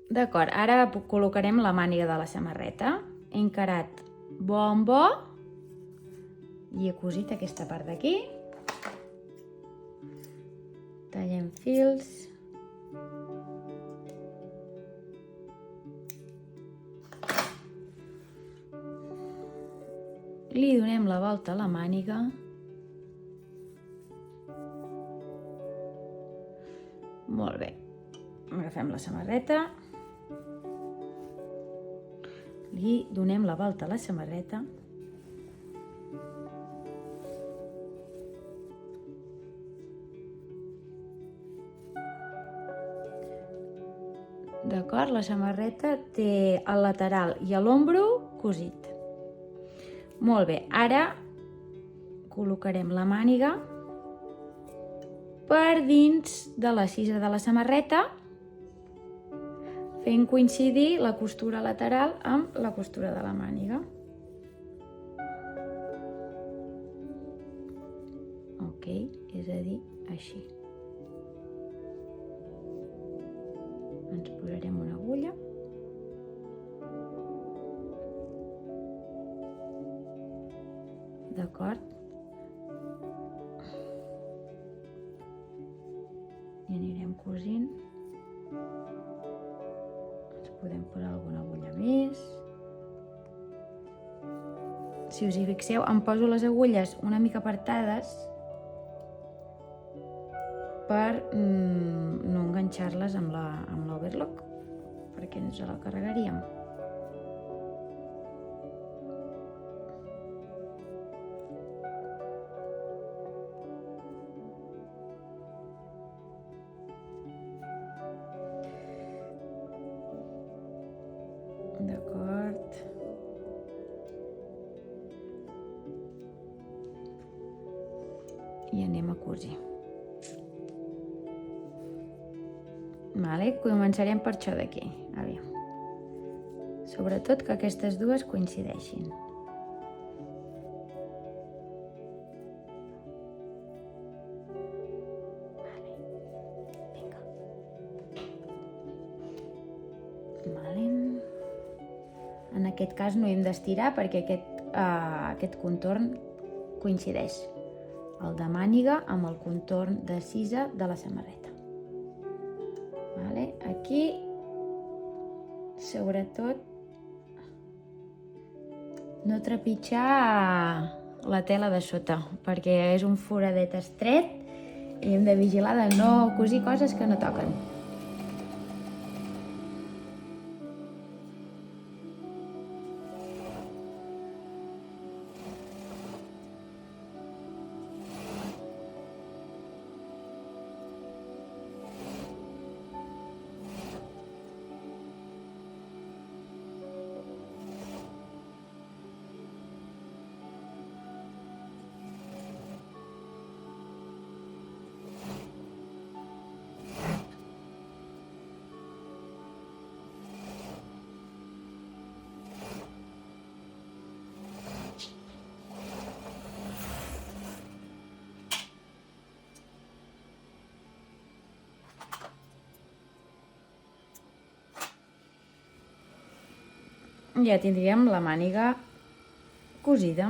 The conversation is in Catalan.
D'acord, ara col·locarem la màniga de la samarreta. He encarat bo i he cosit aquesta part d'aquí. Tallem fils. Li donem la volta a la màniga. Molt bé. Agafem la samarreta. Li donem la volta a la samarreta. D'acord? La samarreta té el lateral i l'ombro cosit. Molt bé, ara col·locarem la màniga per dins de la cisa de la samarreta, fent coincidir la costura lateral amb la costura de la màniga. Ok, és a dir, així. Ens posarem una agulla. D'acord? I anirem cosint. Ens podem posar alguna agulla més. Si us hi fixeu, em poso les agulles una mica apartades per no enganxar-les amb l'overlock, perquè ens la carregaríem. D'acord. I anem a cosir. Vale, començarem per això d'aquí. Aviam. Sobretot que aquestes dues coincideixin. Vale. Vinga. Vale. En aquest cas no hem d'estirar perquè aquest contorn coincideix. El de màniga amb el contorn de cisa de la samarreta. Aquí, sobretot, no trepitjar la tela de sota, perquè és un foradet estret i hem de vigilar de no cosir coses que no toquen. Ja tindríem la màniga cosida.